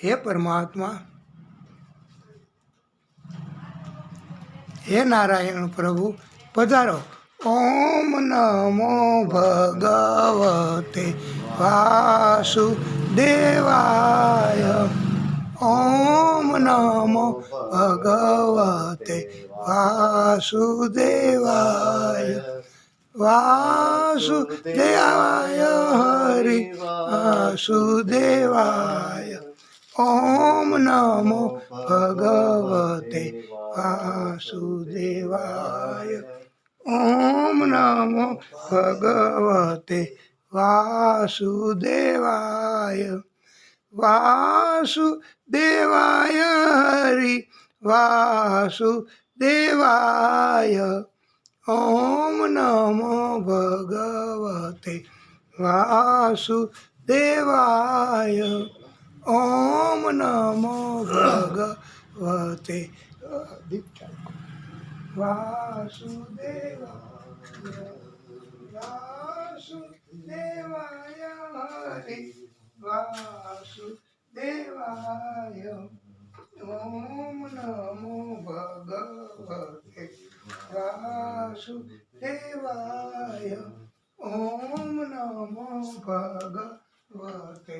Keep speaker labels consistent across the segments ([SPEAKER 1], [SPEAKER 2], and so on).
[SPEAKER 1] હે પરમાત્મા, હે નારાયણ પ્રભુ પધારો. ઓમ નમો ભગવતે વાસુદેવાય. ઓમ નમો ભગવતે વાસુદેવાય. વાસુદેવાય હરિ વાસુદેવાય. ઓમ નમો ભગવતે વાસુદેવાય. ઓમ નમો ભગવતે વાસુદેવાય. વાસુદેવાય હરિ વાસુદેવાય. ઓમ નમો ભગવતે વાસુદેવાય. ઓમ નમો ભગવતે વાસુદેવાય. વાસુદેવાય હરિ વાસુદેવાય. ઓમ નમો ભગવતે વાસુદેવાય. ઓમ નમો ભગવતે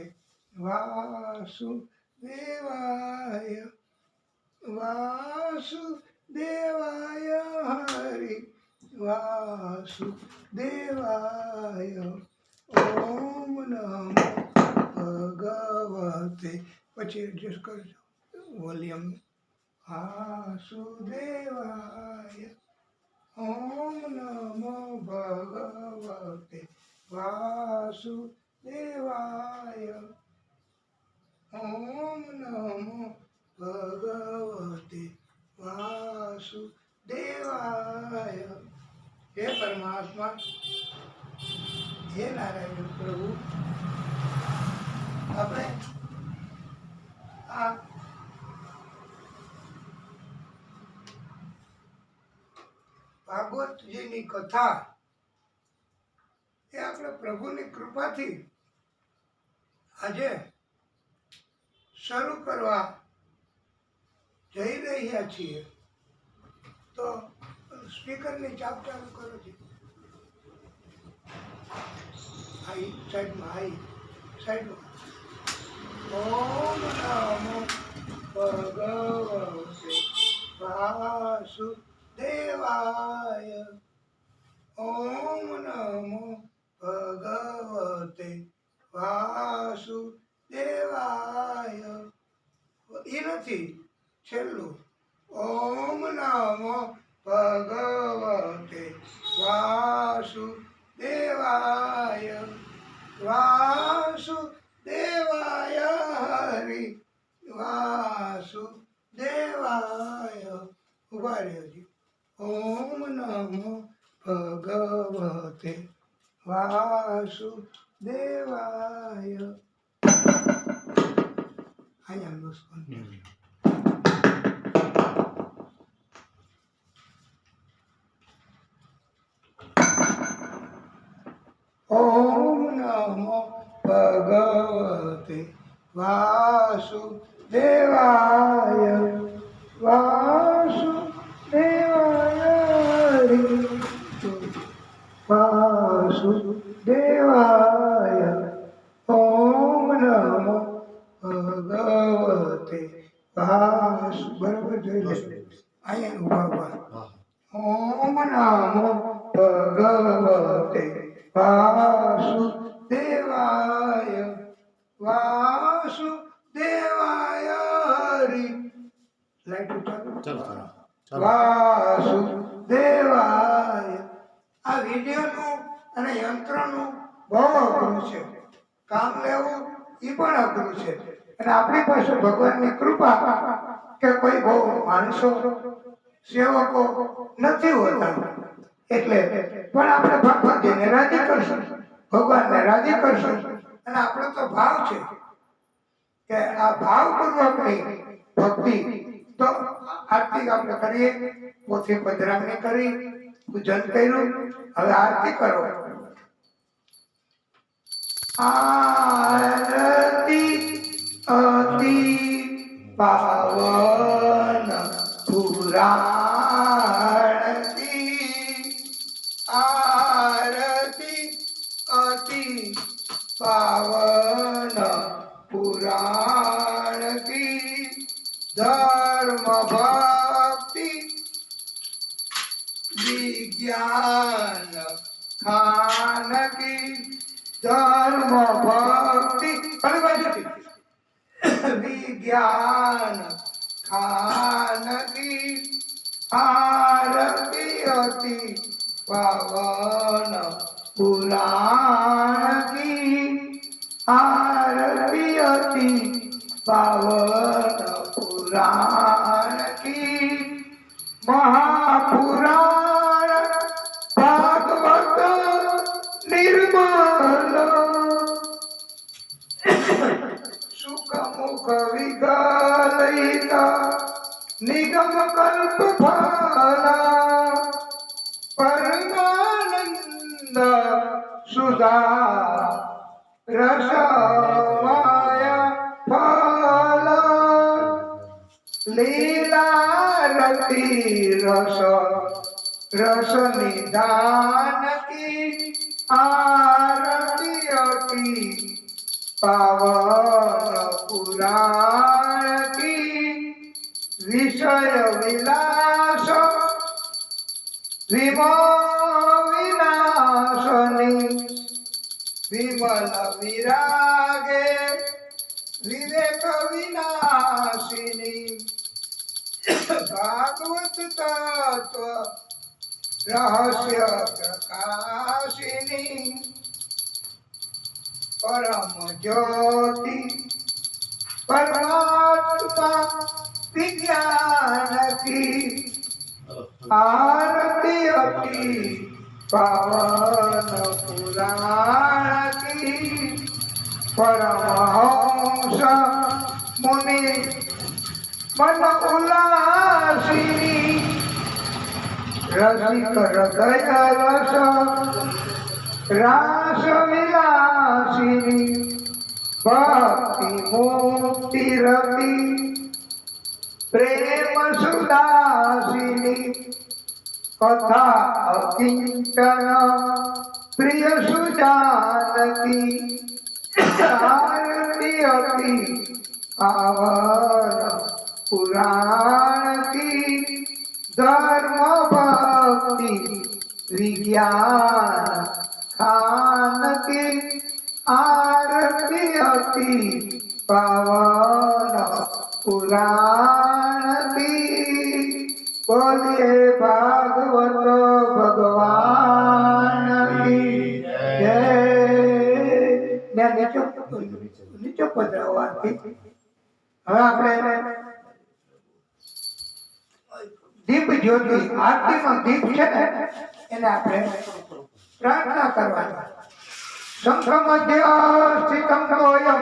[SPEAKER 1] વાસુદેવાય. વાસુદેવાય હરિ વાસુદેવાય. ઓમ નમો ભગવતે, પછી એડજસ્ટ કરજો વોલ્યુમ. વાસુદેવાય. ઓમ નમો ભગવતે વાસુદેવાય. ઓમ નમો ભગવતે વાસુદેવાય. હે પરમાત્મા, હે નારાયણ પ્રભુ, આપણે આ ભાગવતજીની કથા એ આપણે પ્રભુની કૃપાથી આજે શરૂ કરવા જઈ રહ્યા છીએ. તો સ્પીકરની ચાપ ચાલુ કરો છે. આઈ સાઈડમાં, આઈ સાઈડમાં. ઓમ નમો ભગવતે વાસુદેવાય. ઓમ નમો ભગવતે વાસુદેવાય. એ નથી છેલ્લું. ઓમ નમો ભગવતે વાસુદેવાય. વાસુદેવાય હરિ વાસુદેવાય. ઉભા રહેજો. ઓમ નમો ભગવતે વાસુદેવાય. અહીંયા લૂઝ કન્ટિન્યુ. ઓમ નમો ભગવતે વાસુદેવાય. વાસુદેવાય હરિ વાસુદેવાય. ઓમ નમો ભગવતે બરાબર જોઈ લે. અહીંયા ઉભા. ઓમ નમો ભગવતે વાસુદેવાય. વાસુદેવાય હરિ. લાઈટ ચાલુ. વાસુદેવાય. આ વિડીયોનું અને યંત્રનું બહુ અઘરું છે. કામ લેવું એ પણ અઘરું છે. અને આપણી પાસે ભગવાનની કૃપા કે કોઈ બહુ માણસો સેવકો નથી હોતા. એટલે પણ આપણે ભગવાનને રાજી કરશું, ભગવાનને રાજી કરશું. અને આપણો તો ભાવ છે કે આ ભાવપૂર્વકની ભક્તિ. તો આરતી આપણે કરીએ. પોથી પધરામણી કરી, પૂજન કર્યું. હવે આરતી કરો. આરતી અતિ પાવન પુરાણથી આરતી અતિ પાવન પુરાણથી ધર્મ ભક્તિ વિજ્ઞાન ખાન કી ધર્મ ભક્તિ વિજ્ઞાન ખાન કી આરતી અતિ પાવન પુરાણ કી आरती अति पावन पुराण की महापुराण भागवत निर्मल सुख मुख विगलित निगम कल्प फला परमानंद सुधा रसमाया फल लीला रति रस रस निधान की आरती अति पावन पुराण की विषय विलास विनाशनी विमल विरागे विवेक विनाशिनी भागवत तत्व रहस्य प्रकाशिनी परम ज्योति परमात्मा विज्ञान की आरती अति पावन पुराण की परमहंस मुनि मन उल्लासिनी रसिक हृदय रस रास विलासिनी भक्ति मुक्ति रति प्रेम सुदासिनी कथा अकिंचन प्रिय सुजानकी आरती अति पावन पुराण की धर्म भक्ति विज्ञान खान की आरती अति पावन पुराण की बोलिए भागवत भगवान की जय નીચો પધરાવવાથી હવે આપણે દીપ જ્યોતિ આરતીનો દીપ છે ને એને આપણે પ્રાર્થના કરવાની શંખ મધ્ય સ્થિતમ તોયમ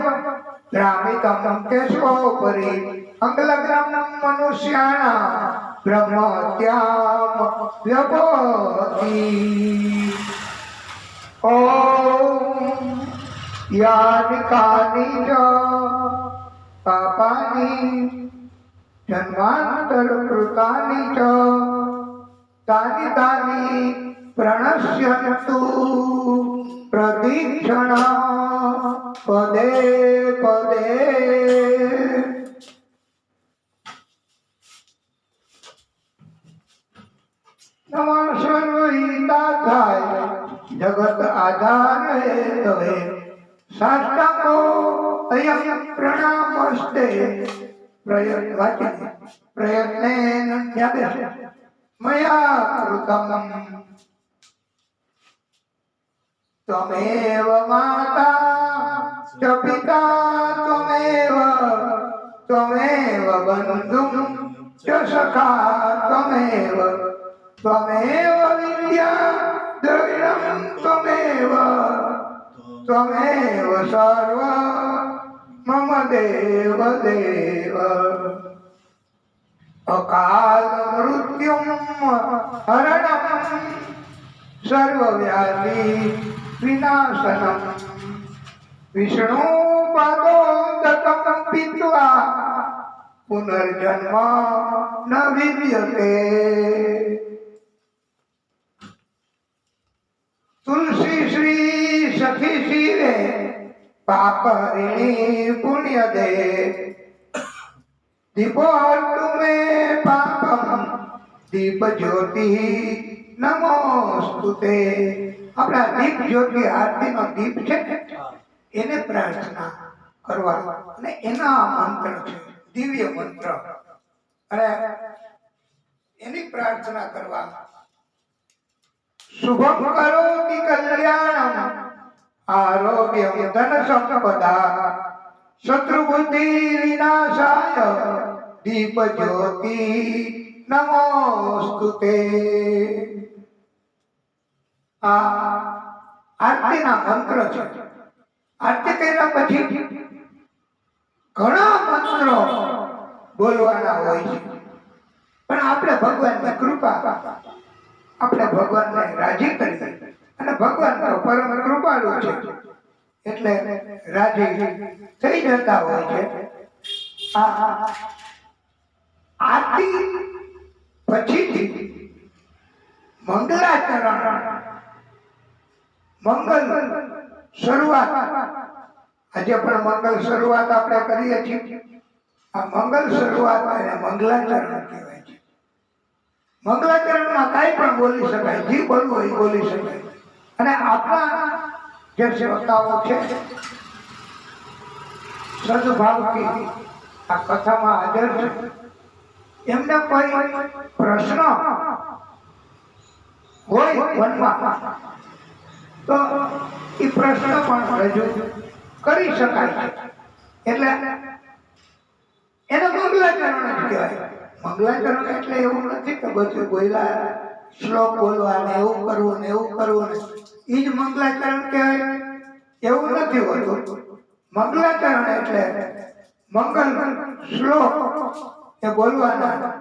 [SPEAKER 1] ગ્રામિતમ કેશોપરી અંગલગ્રામ મનુષ્યાણા ब्रह्मत्याम व्यभवति ओम यानि कानि च पापानि जन्मांतर कृतानि च तानि तानि प्रणश्यन्तु प्रदीक्षण पदे पदे नमः सर्वहिताय जगत आधार हे साष्टांगो अयं प्रणामस्ते प्रयत्नेन मया कृतं त्वमेव माता च पिता त्वमेव बन्धुं च सखा त्वमेव विद्या द्रविणं त्वमेव सर्व मम देव देव अकाल मृत्युं हरणं सर्वव्याधि विनाशनं विष्णुपदोदकं વા પુનર્જન્મ ન વિદ્યતે તુલસી શ્રી સખી શિવે પાપહરિણી પુણ્ય દે દીપો તુમે પાપમ દીપ જ્યોતિ નમોસ્તુતે આપણા દીપ જ્યોતિ આરતીનો દીપ છે એને પ્રાર્થના કરવા અને એના મંત્ર છે દિવ્ય મંત્ર અને એની પ્રાર્થના કરવા શુભમ કરોતિ કલ્યાણમ આરોગ્યમ ધન સંપદા શત્રુ બુદ્ધિ વિનાશાય દીપ જ્યોતિ નમોસ્તુતે આ આરતીના મંત્ર છે આરતી કર્યા પછી ઘણા મંત્રો બોલવાના હોય છે પણ આપણે ભગવાનની કૃપા આપણે ભગવાનને રાજી કરી અને ભગવાન તો પરમ કૃપાળુ છે એટલે રાજી થઈ જતા હોય છે આરતી પછીથી મંગલાચરણ મંગલ શરૂઆત આજે પણ મંગલ શરૂઆત આપણે કરીએ છીએ આ મંગલ શરૂઆત એને મંગલાચરણ કહેવાય છે મંગલાચરણમાં કાંઈ પણ બોલી શકાય જે બોલવું એ બોલી શકાય અને આપણા જે સેવકાઓ છે સદભાવથી આ કથામાં હાજર છે એમને કોઈ પ્રશ્ન હોય મનમાં તો એ પ્રશ્ન પણ રજૂ કરી શકાય છે એટલે એને મંગલાચરણ જ કહેવાય મંગલાચરણ એટલે એવું નથી કે બધું બોલ્યા શ્લોક બોલવા ને એવું કરવું ને એવું કરવું ને એ જ મંગલાચરણ કહેવાય એવું નથી હોતું મંગલાચરણ એટલે મંગલ શ્લોક એ બોલવાના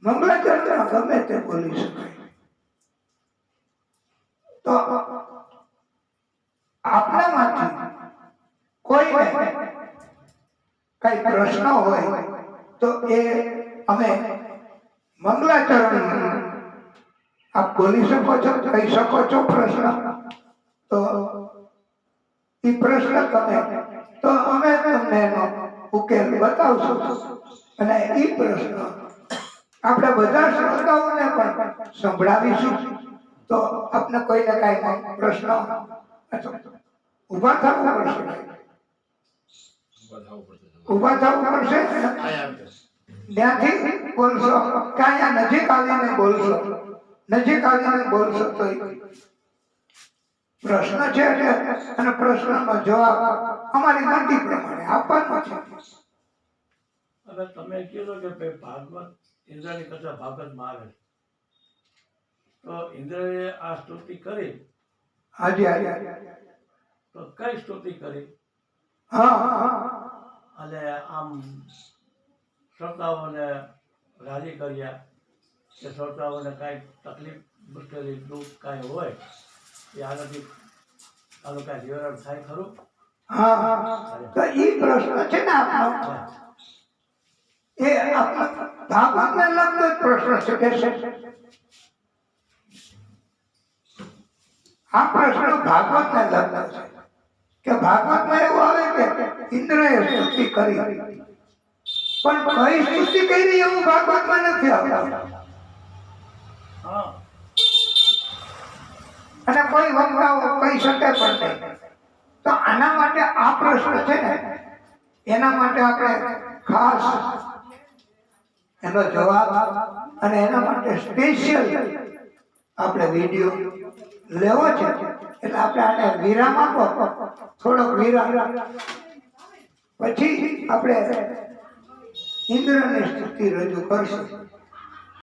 [SPEAKER 1] મંગલાચરણ ગમે તે બોલી શકાય તો આપણામાંથી કોઈને કઈ પ્રશ્ન હોય તો એ અમે મંગલાચરણ આપ બોલી શકો છો કહી શકો છો પ્રશ્ન તો એ પ્રશ્ન તમે તો અમે તમને એનો ઉકેલ બતાવશું અને એ પ્રશ્ન આપણે બધા શ્રોતાઓને પણ સંભળાવીશું તો આપને કોઈને કઈ પ્રશ્ન ઉભા થવું પડશે ઉભા થવું પડશે ત્યાંથી બોલશો ક્યાં નજીક આવીને બોલશો નજીક આવીને બોલશો તો પ્રશ્ન છે અને પ્રશ્નનો જવાબ અમારી મરજી પ્રમાણે આપવાનો છે
[SPEAKER 2] હવે તમે કીધું કે ભાગવત ઇન્દ્રની કથા ભાગવતમાં આવે તો ઇન્દ્રએ આ સ્તુતિ કરી
[SPEAKER 1] હાજી હાજી
[SPEAKER 2] તો કઈ સ્તુતિ કરી
[SPEAKER 1] હા
[SPEAKER 2] અને આમ શ્રોતાઓને રાજી કર્યા કે શ્રોતાઓને કાંઈ તકલીફ મુશ્કેલી દુઃખ કાંઈ હોય એ આનાથી આનું કાંઈ નિવારણ થાય ખરું
[SPEAKER 1] હા તો એ પ્રશ્ન છે ને આપણો એ ભાગવતને લગતો જ પ્રશ્ન છે આ પ્રશ્ન ભાગવતને લગતો છે કે ભાગવતમાં એવું આવે કે ઇન્દ્રએ સ્તુતિ કરી પણ કઈ સ્તુતિ કરી એવું ભાગવતમાં નથી આવતું અને કોઈ વક્તાઓ કહી શકે પણ નહીં તો આના માટે આ પ્રશ્ન છે ને એના માટે આપણે ખાસ એનો જવાબ અને એના માટે સ્પેશિયલ આપણે વિડીયો લેવો છે એટલે આપણે આને વિરામ આપો થોડોક વિરામ પછી આપણે ઇન્દ્રની સ્તુતિ રજૂ કરશું